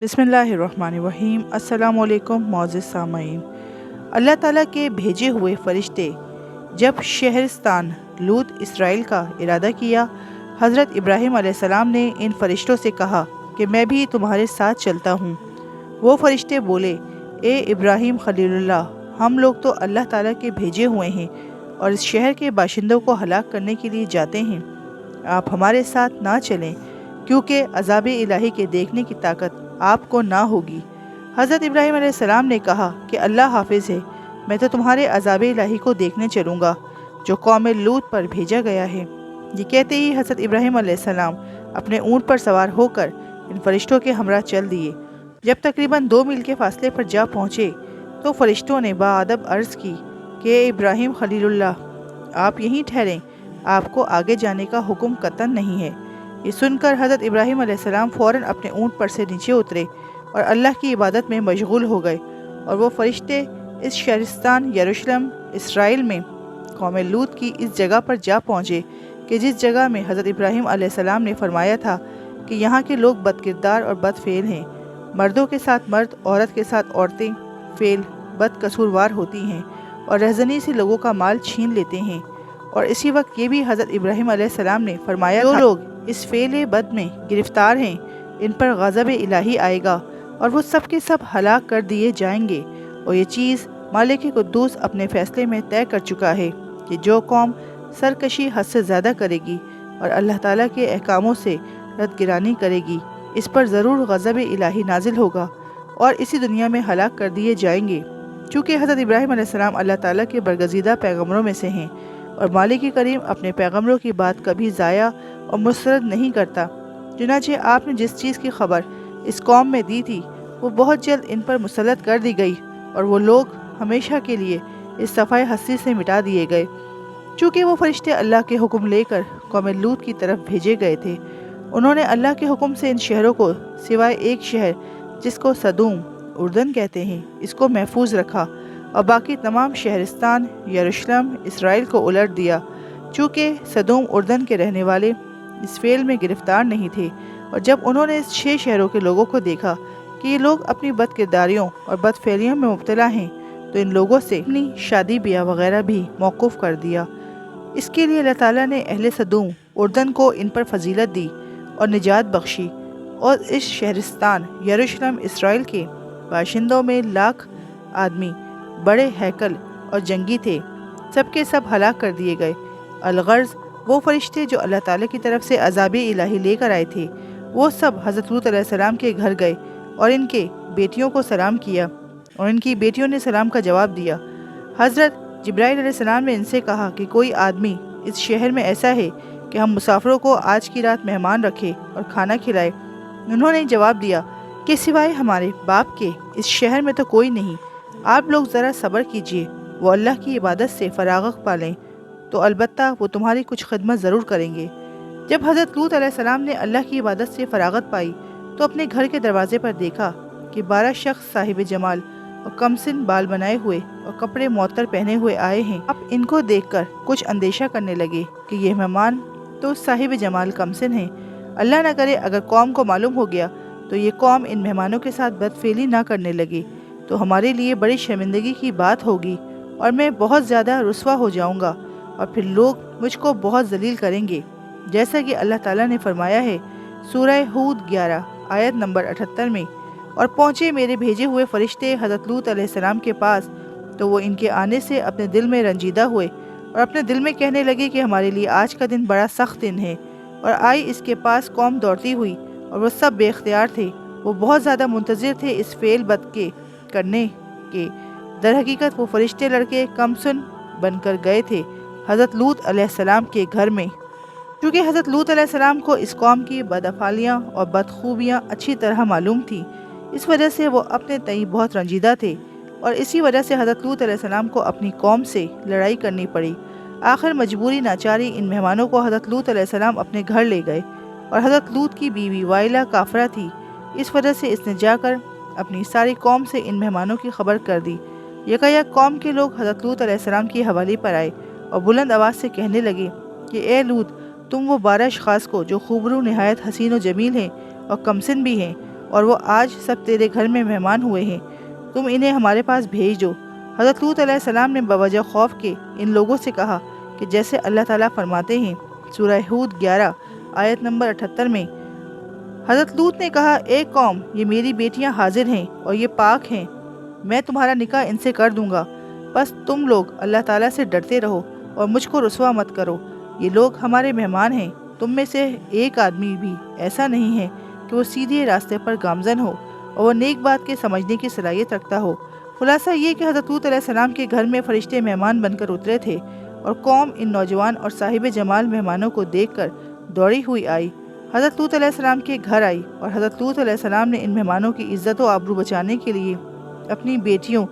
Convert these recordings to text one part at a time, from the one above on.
بسم اللہ الرحمن الرحیم۔ السلام علیکم معزز سامعین۔ اللہ تعالیٰ کے بھیجے ہوئے فرشتے جب شہرستان لوط اسرائیل کا ارادہ کیا، حضرت ابراہیم علیہ السلام نے ان فرشتوں سے کہا کہ میں بھی تمہارے ساتھ چلتا ہوں۔ وہ فرشتے بولے، اے ابراہیم خلیل اللہ، ہم لوگ تو اللہ تعالیٰ کے بھیجے ہوئے ہیں اور اس شہر کے باشندوں کو ہلاک کرنے کے لیے جاتے ہیں۔ آپ ہمارے ساتھ نہ چلیں کیونکہ عذاب الہی کے دیکھنے کی طاقت آپ کو نہ ہوگی۔ حضرت ابراہیم علیہ السلام نے کہا کہ اللہ حافظ ہے، میں تو تمہارے عذاب الہی کو دیکھنے چلوں گا جو قوم لوط پر بھیجا گیا ہے۔ یہ کہتے ہی حضرت ابراہیم علیہ السلام اپنے اونٹ پر سوار ہو کر ان فرشتوں کے ہمراہ چل دیے۔ جب تقریباً 2 میل کے فاصلے پر جا پہنچے تو فرشتوں نے باادب عرض کی کہ اے ابراہیم خلیل اللہ، آپ یہیں ٹھہریں، آپ کو آگے جانے کا حکم قطعاً نہیں ہے۔ یہ سن کر حضرت ابراہیم علیہ السلام فوراً اپنے اونٹ پر سے نیچے اترے اور اللہ کی عبادت میں مشغول ہو گئے، اور وہ فرشتے اس شہرستان یروشلم اسرائیل میں قوم لوط کی اس جگہ پر جا پہنچے کہ جس جگہ میں حضرت ابراہیم علیہ السلام نے فرمایا تھا کہ یہاں کے لوگ بد کردار اور بد فعل ہیں، مردوں کے ساتھ مرد، عورت کے ساتھ عورتیں فعل بد قصوروار ہوتی ہیں اور رہزنی سے لوگوں کا مال چھین لیتے ہیں۔ اور اسی وقت یہ بھی حضرت ابراہیم علیہ السلام نے فرمایا تھا، جو لوگ اس فعل بد میں گرفتار ہیں ان پر غضب الہی آئے گا اور وہ سب کے سب ہلاک کر دیے جائیں گے۔ اور یہ چیز مالک قدوس اپنے فیصلے میں طے کر چکا ہے کہ جو قوم سرکشی حد سے زیادہ کرے گی اور اللہ تعالیٰ کے احکاموں سے ردگرانی کرے گی، اس پر ضرور غضب الہی نازل ہوگا اور اسی دنیا میں ہلاک کر دیے جائیں گے۔ چونکہ حضرت ابراہیم علیہ السلام اللہ تعالیٰ کے برگزیدہ پیغمبروں میں سے ہیں اور مالک کریم اپنے پیغمبروں کی بات کبھی ضائع اور مسترد نہیں کرتا، چنانچہ آپ نے جس چیز کی خبر اس قوم میں دی تھی وہ بہت جلد ان پر مسلط کر دی گئی اور وہ لوگ ہمیشہ کے لیے اس صفحۂ ہستی سے مٹا دیے گئے۔ چونکہ وہ فرشتے اللہ کے حکم لے کر قوم لوط کی طرف بھیجے گئے تھے، انہوں نے اللہ کے حکم سے ان شہروں کو سوائے ایک شہر جس کو سدوم اردن کہتے ہیں اس کو محفوظ رکھا اور باقی تمام شہرستان یروشلم اسرائیل کو الٹ دیا، چونکہ سدوم اردن کے رہنے والے اس فعل میں گرفتار نہیں تھے۔ اور جب انہوں نے اس 6 شہروں کے لوگوں کو دیکھا کہ یہ لوگ اپنی بد کرداریوں اور بد فعلیوں میں مبتلا ہیں تو ان لوگوں سے اپنی شادی بیاہ وغیرہ بھی موقوف کر دیا۔ اس کے لیے اللہ تعالیٰ نے اہل سدوم اردن کو ان پر فضیلت دی اور نجات بخشی، اور اس شہرستان یروشلم اسرائیل کے باشندوں میں لاکھ آدمی بڑے ہیکل اور جنگی تھے، سب کے سب ہلاک کر دیے گئے۔ الغرض وہ فرشتے جو اللہ تعالیٰ کی طرف سے عذاب الہی لے کر آئے تھے وہ سب حضرت لوط علیہ السلام کے گھر گئے اور ان کے بیٹیوں کو سلام کیا اور ان کی بیٹیوں نے سلام کا جواب دیا۔ حضرت جبرائیل علیہ السلام نے ان سے کہا کہ کوئی آدمی اس شہر میں ایسا ہے کہ ہم مسافروں کو آج کی رات مہمان رکھے اور کھانا کھلائے؟ انہوں نے جواب دیا کہ سوائے ہمارے باپ کے اس شہر میں تو کوئی نہیں، آپ لوگ ذرا صبر کیجئے، وہ اللہ کی عبادت سے فراغت پالیں تو البتہ وہ تمہاری کچھ خدمت ضرور کریں گے۔ جب حضرت لوط علیہ السلام نے اللہ کی عبادت سے فراغت پائی تو اپنے گھر کے دروازے پر دیکھا کہ 12 شخص صاحب جمال اور کمسن بال بنائے ہوئے اور کپڑے معطر پہنے ہوئے آئے ہیں۔ اب ان کو دیکھ کر کچھ اندیشہ کرنے لگے کہ یہ مہمان تو صاحب جمال کمسن ہیں، اللہ نہ کرے اگر قوم کو معلوم ہو گیا تو یہ قوم ان مہمانوں کے ساتھ بدفعلی نہ کرنے لگے تو ہمارے لیے بڑی شرمندگی کی بات ہوگی اور میں بہت زیادہ رسوا ہو جاؤں گا اور پھر لوگ مجھ کو بہت ذلیل کریں گے، جیسا کہ اللہ تعالیٰ نے فرمایا ہے سورہ ہود 11 آیت نمبر 78 میں۔ اور پہنچے میرے بھیجے ہوئے فرشتے حضرت لوط علیہ السلام کے پاس تو وہ ان کے آنے سے اپنے دل میں رنجیدہ ہوئے اور اپنے دل میں کہنے لگے کہ ہمارے لیے آج کا دن بڑا سخت دن ہے۔ اور آئی اس کے پاس قوم دوڑتی ہوئی اور وہ سب بے اختیار تھے، وہ بہت زیادہ منتظر تھے اس فعل بد کے کرنے کے۔ در حقیقت وہ فرشتے لڑکے کمسن بن کر گئے تھے حضرت لوط علیہ السلام کے گھر میں۔ چونکہ حضرت لوط علیہ السلام کو اس قوم کی بدافعالیاں اور بدخوبیاں اچھی طرح معلوم تھیں، اس وجہ سے وہ اپنے تئیں بہت رنجیدہ تھے اور اسی وجہ سے حضرت لوط علیہ السلام کو اپنی قوم سے لڑائی کرنی پڑی۔ آخر مجبوری ناچاری ان مہمانوں کو حضرت لوط علیہ السلام اپنے گھر لے گئے، اور حضرت لوط کی بیوی وائلہ کافرہ تھی، اس وجہ سے اس نے جا کر اپنی ساری قوم سے ان مہمانوں کی خبر کر دی۔ یکایک قوم کے لوگ حضرت لوط علیہ السلام کی حوالے پر آئے اور بلند آواز سے کہنے لگے کہ اے لوط، تم وہ 12 اشخاص کو جو خوبرو نہایت حسین و جمیل ہیں اور کمسن بھی ہیں اور وہ آج سب تیرے گھر میں مہمان ہوئے ہیں، تم انہیں ہمارے پاس بھیج دو۔ حضرت لوط علیہ السلام نے بوجہ خوف کے ان لوگوں سے کہا کہ جیسے اللہ تعالیٰ فرماتے ہیں سورہ ہود 11 آیت نمبر 78 میں، حضرت لوط نے کہا، اے قوم، یہ میری بیٹیاں حاضر ہیں اور یہ پاک ہیں، میں تمہارا نکاح ان سے کر دوں گا، بس تم لوگ اللہ تعالیٰ سے ڈرتے رہو اور مجھ کو رسوا مت کرو، یہ لوگ ہمارے مہمان ہیں، تم میں سے ایک آدمی بھی ایسا نہیں ہے کہ وہ سیدھے راستے پر گامزن ہو اور وہ نیک بات کے سمجھنے کی صلاحیت رکھتا ہو۔ خلاصہ یہ کہ حضرت لوط علیہ السلام کے گھر میں فرشتے مہمان بن کر اترے تھے اور قوم ان نوجوان اور صاحب جمال مہمانوں کو دیکھ کر دوڑی ہوئی آئی، حضرت لوط علیہ السلام کے گھر آئی، اور حضرت لوط علیہ السلام نے ان مہمانوں کی عزت و آبرو بچانے کے لیے اپنی بیٹیوں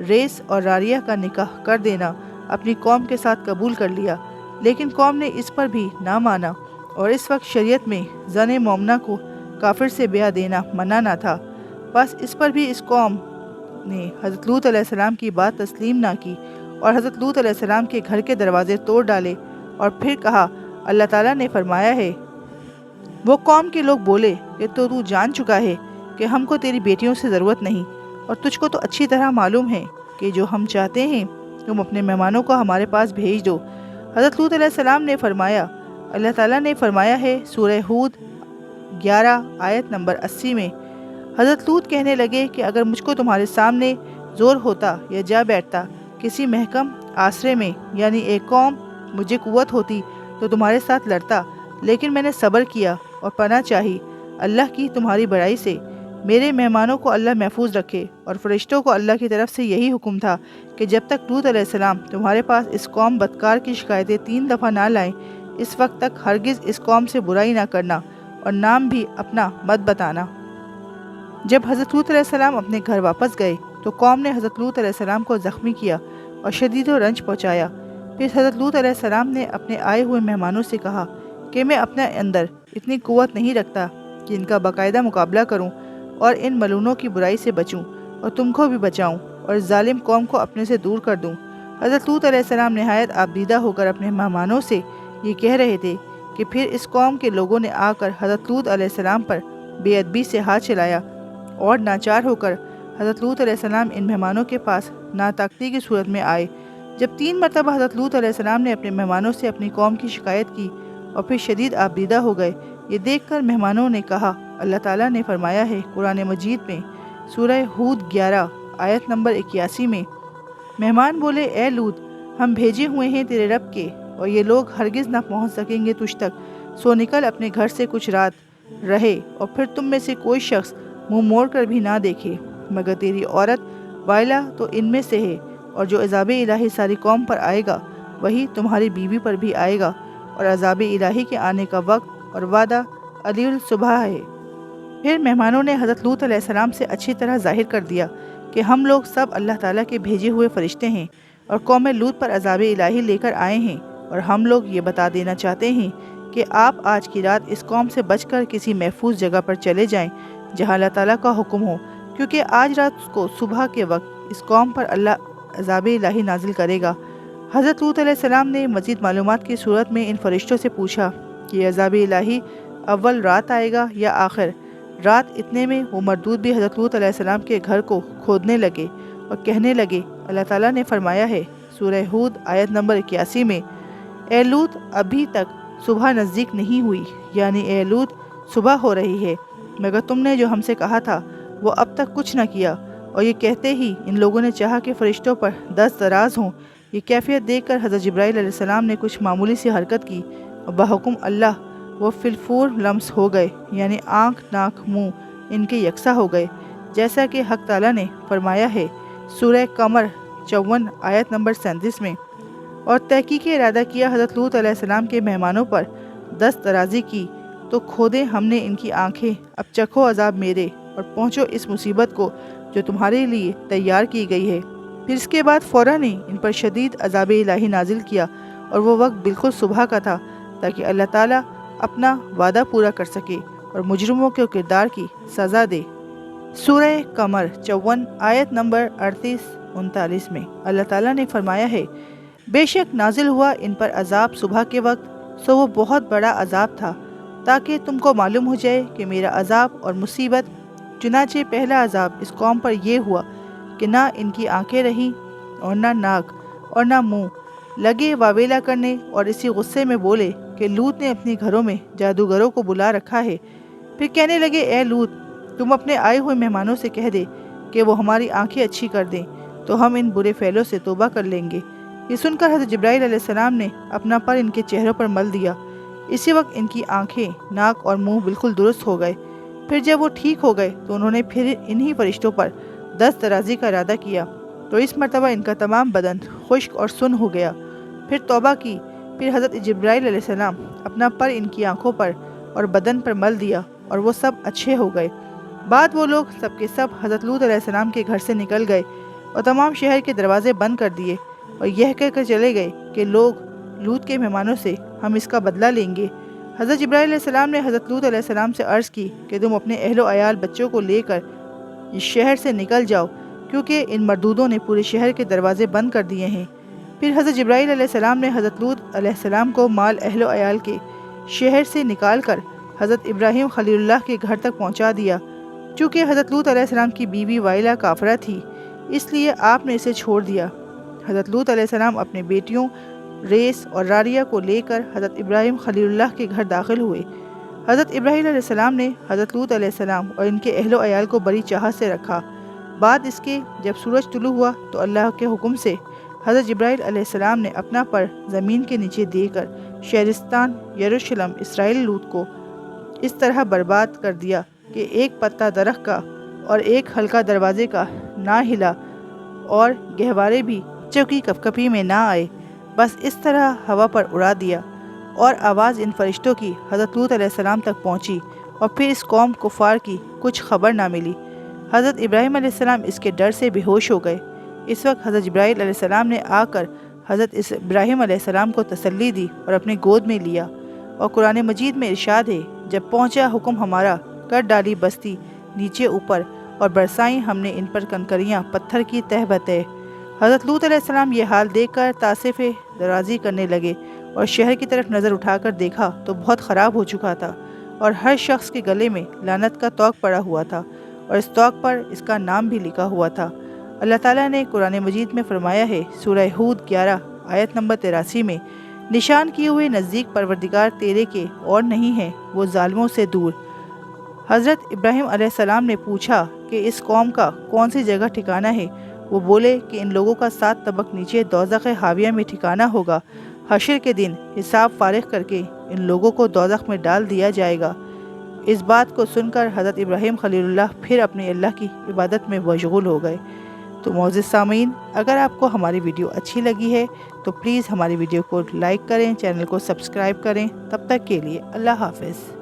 ریس اور راریہ کا نکاح کر دینا اپنی قوم کے ساتھ قبول کر لیا، لیکن قوم نے اس پر بھی نہ مانا، اور اس وقت شریعت میں زن مومنہ کو کافر سے بیاہ دینا منع نہ تھا، بس اس پر بھی اس قوم نے حضرت لوط علیہ السلام کی بات تسلیم نہ کی اور حضرت لوط علیہ السلام کے گھر کے دروازے توڑ ڈالے، اور پھر کہا، اللہ تعالیٰ نے فرمایا ہے۔ وہ قوم کے لوگ بولے کہ تو جان چکا ہے کہ ہم کو تیری بیٹیوں سے ضرورت نہیں، اور تجھ کو تو اچھی طرح معلوم ہے کہ جو ہم چاہتے ہیں تم اپنے مہمانوں کو ہمارے پاس بھیج دو۔ حضرت لوط علیہ السلام نے فرمایا، اللہ تعالیٰ نے فرمایا ہے سورہ ہود 11 آیت نمبر 80 میں، حضرت لوط کہنے لگے کہ اگر مجھ کو تمہارے سامنے زور ہوتا یا جا بیٹھتا کسی محکم آسرے میں، یعنی ایک قوم مجھے قوت ہوتی تو تمہارے ساتھ لڑتا، لیکن میں نے صبر کیا اور پناہ چاہی اللہ کی تمہاری بڑائی سے۔ میرے مہمانوں کو اللہ محفوظ رکھے، اور فرشتوں کو اللہ کی طرف سے یہی حکم تھا کہ جب تک لوط علیہ السلام تمہارے پاس اس قوم بدکار کی شکایتیں 3 دفعہ نہ لائیں، اس وقت تک ہرگز اس قوم سے برائی نہ کرنا اور نام بھی اپنا مت بتانا۔ جب حضرت لوط علیہ السلام اپنے گھر واپس گئے تو قوم نے حضرت لوط علیہ السلام کو زخمی کیا اور شدید و رنج پہنچایا۔ پھر حضرت لوط علیہ السلام نے اپنے آئے ہوئے مہمانوں سے کہا کہ میں اپنے اندر اتنی قوت نہیں رکھتا کہ ان کا باقاعدہ مقابلہ کروں اور ان ملعونوں کی برائی سے بچوں اور تم کو بھی بچاؤں اور اس ظالم قوم کو اپنے سے دور کر دوں۔ حضرت لوط علیہ السلام نہایت آبدیدہ ہو کر اپنے مہمانوں سے یہ کہہ رہے تھے کہ پھر اس قوم کے لوگوں نے آ کر حضرت لوط علیہ السلام پر بے ادبی سے ہاتھ چلایا، اور ناچار ہو کر حضرت لوط علیہ السلام ان مہمانوں کے پاس ناطاقتی کی صورت میں آئے۔ جب 3 مرتبہ حضرت لوط علیہ السلام نے اپنے مہمانوں سے اپنی قوم کی شکایت کی اور پھر شدید آبدیدہ ہو گئے، یہ دیکھ کر مہمانوں نے کہا، اللہ تعالیٰ نے فرمایا ہے قرآن مجید میں سورہ ہود 11 آیت نمبر 81 میں، مہمان بولے، اے لوط، ہم بھیجے ہوئے ہیں تیرے رب کے، اور یہ لوگ ہرگز نہ پہنچ سکیں گے تجھ تک، سو نکل اپنے گھر سے کچھ رات رہے، اور پھر تم میں سے کوئی شخص منہ موڑ کر بھی نہ دیکھے، مگر تیری عورت وائلہ تو ان میں سے ہے، اور جو عذاب الہی ساری قوم پر آئے گا وہی تمہاری بیوی پر بھی آئے گا، اور عذاب الہی کے آنے کا وقت اور وعدہ علی الصبح ہے۔ پھر مہمانوں نے حضرت لوط علیہ السلام سے اچھی طرح ظاہر کر دیا کہ ہم لوگ سب اللہ تعالیٰ کے بھیجے ہوئے فرشتے ہیں اور قوم لوط پر عذاب الہی لے کر آئے ہیں، اور ہم لوگ یہ بتا دینا چاہتے ہیں کہ آپ آج کی رات اس قوم سے بچ کر کسی محفوظ جگہ پر چلے جائیں جہاں اللہ تعالیٰ کا حکم ہو، کیونکہ آج رات کو صبح کے وقت اس قوم پر اللہ عذاب الہی نازل کرے گا۔ حضرت لوط علیہ السلام نے مزید معلومات کی صورت میں ان فرشتوں سے پوچھا کہ عذاب الہی اول رات آئے گا یا آخر رات؟ اتنے میں وہ مردود بھی حضرت لوط علیہ السلام کے گھر کو کھودنے لگے اور کہنے لگے، اللہ تعالیٰ نے فرمایا ہے سورہ ہود آیت نمبر 81 میں، اے لوط، ابھی تک صبح نزدیک نہیں ہوئی، یعنی اے لوط، صبح ہو رہی ہے، مگر تم نے جو ہم سے کہا تھا وہ اب تک کچھ نہ کیا۔ اور یہ کہتے ہی ان لوگوں نے چاہا کہ فرشتوں پر دست دراز ہوں۔ یہ کیفیت دیکھ کر حضرت جبرائیل علیہ السلام نے کچھ معمولی سی حرکت کی اور بحکم اللہ وہ فی الفور لمس ہو گئے، یعنی آنکھ، ناک، منہ ان کے یکساں ہو گئے، جیسا کہ حق تعالیٰ نے فرمایا ہے سورہ قمر 54 آیت نمبر 37 میں۔ اور تحقیق ارادہ کیا حضرت لوط علیہ السلام کے مہمانوں پر دست درازی کی تو کھودے ہم نے ان کی آنکھیں، اب چکھو عذاب میرے اور پہنچو اس مصیبت کو جو تمہارے لیے تیار کی گئی ہے۔ پھر اس کے بعد فوراً ہی ان پر شدید عذاب الہی نازل کیا، اور وہ وقت بالکل صبح کا تھا تاکہ اللہ تعالیٰ اپنا وعدہ پورا کر سکے اور مجرموں کے کردار کی سزا دے۔ سورہ قمر 54 آیت نمبر 38-39 میں اللہ تعالیٰ نے فرمایا ہے، بے شک نازل ہوا ان پر عذاب صبح کے وقت، سو وہ بہت بڑا عذاب تھا، تاکہ تم کو معلوم ہو جائے کہ میرا عذاب اور مصیبت چنانچہ پہلا عذاب اس قوم پر یہ ہوا کہ نہ ان کی آنکھیں رہیں اور نہ ناک اور نہ منہ، لگے واویلا کرنے اور اسی غصے میں بولے کہ لوط نے اپنے گھروں میں جادوگروں کو بلا رکھا ہے۔ پھر کہنے لگے اے لوط، تم اپنے آئے ہوئے مہمانوں سے کہہ دے کہ وہ ہماری آنکھیں اچھی کر دیں تو ہم ان برے فعلوں سے توبہ کر لیں گے۔ یہ سن کر حضرت جبرائیل علیہ السلام نے اپنا پر ان کے چہروں پر مل دیا۔ اسی وقت ان کی آنکھیں، ناک اور منہ بالکل درست ہو گئے۔ پھر جب وہ ٹھیک ہو گئے تو انہوں نے پھر انہی فرشتوں پر دست درازی کا ارادہ کیا تو اس مرتبہ ان کا تمام بدن خشک اور سن ہو گیا۔ پھر توبہ کی۔ پھر حضرت جبرائیل علیہ السلام اپنا پر ان کی آنکھوں پر اور بدن پر مل دیا اور وہ سب اچھے ہو گئے۔ بعد وہ لوگ سب کے سب حضرت لوط علیہ السلام کے گھر سے نکل گئے اور تمام شہر کے دروازے بند کر دیے اور یہ کہہ کر چلے گئے کہ لوط کے مہمانوں سے ہم اس کا بدلہ لیں گے۔ حضرت جبرائیل علیہ السلام نے حضرت لوط علیہ السلام سے عرض کی کہ تم اپنے اہل و عیال بچوں کو لے کر اس شہر سے نکل جاؤ، کیونکہ ان مردودوں نے پورے شہر کے دروازے بند کر دیے ہیں۔ پھر حضرت جبرائیل علیہ السلام نے حضرت لوط علیہ السلام کو مال اہل و عیال کے شہر سے نکال کر حضرت ابراہیم خلیل اللہ کے گھر تک پہنچا دیا۔ چونکہ حضرت لوط علیہ السلام کی بیوی وائلہ کافرہ تھی، اس لیے آپ نے اسے چھوڑ دیا۔ حضرت لوط علیہ السلام اپنے بیٹیوں ریس اور راریہ کو لے کر حضرت ابراہیم خلیل اللہ کے گھر داخل ہوئے۔ حضرت ابراہیم علیہ السلام نے حضرت لوط علیہ السلام اور ان کے اہل و عیال کو بڑی چاہت سے رکھا۔ بعد اس کے جب سورج طلوع ہوا تو اللہ کے حکم سے حضرت جبرائیل علیہ السلام نے اپنا پر زمین کے نیچے دے کر شہرستان یروشلم اسرائیل لوط کو اس طرح برباد کر دیا کہ ایک پتا درخت کا اور ایک حلقہ دروازے کا نہ ہلا اور گہوارے بھی بچوں کی کپکپی میں نہ آئے، بس اس طرح ہوا پر اڑا دیا۔ اور آواز ان فرشتوں کی حضرت لوط علیہ السلام تک پہنچی اور پھر اس قوم کفار کی کچھ خبر نہ ملی۔ حضرت ابراہیم علیہ السلام اس کے ڈر سے بے ہوش ہو گئے۔ اس وقت حضرت جبرائیل علیہ السلام نے آ کر حضرت ابراہیم علیہ السلام کو تسلی دی اور اپنے گود میں لیا۔ اور قرآن مجید میں ارشاد ہے، جب پہنچا حکم ہمارا کر ڈالی بستی نیچے اوپر اور برسائیں ہم نے ان پر کنکریاں پتھر کی تہ بتہ۔ حضرت لوط علیہ السلام یہ حال دیکھ کر تاسف درازی کرنے لگے اور شہر کی طرف نظر اٹھا کر دیکھا تو بہت خراب ہو چکا تھا اور ہر شخص کے گلے میں لعنت کا طوق پڑا ہوا تھا اور اس طوق پر اس کا نام بھی لکھا ہوا تھا۔ اللہ تعالیٰ نے قرآن مجید میں فرمایا ہے، سورہ ہود 11 آیت نمبر 83 میں، نشان کیے ہوئے نزدیک پروردگار تیرے کے اور نہیں ہے، وہ ظالموں سے دور۔ حضرت ابراہیم علیہ السلام نے پوچھا کہ اس قوم کا کون سی جگہ ٹھکانہ ہے؟ وہ بولے کہ ان لوگوں کا 7 طبق نیچے دوزخ حاویہ میں ٹھکانہ ہوگا۔ حشر کے دن حساب فارغ کر کے ان لوگوں کو دوزخ میں ڈال دیا جائے گا۔ اس بات کو سن کر حضرت ابراہیم خلیل اللہ پھر اپنے اللہ کی عبادت میں مشغول ہو گئے۔ تو معزز سامعین، اگر آپ کو ہماری ویڈیو اچھی لگی ہے تو پلیز ہماری ویڈیو کو لائک کریں، چینل کو سبسکرائب کریں۔ تب تک کے لیے اللہ حافظ۔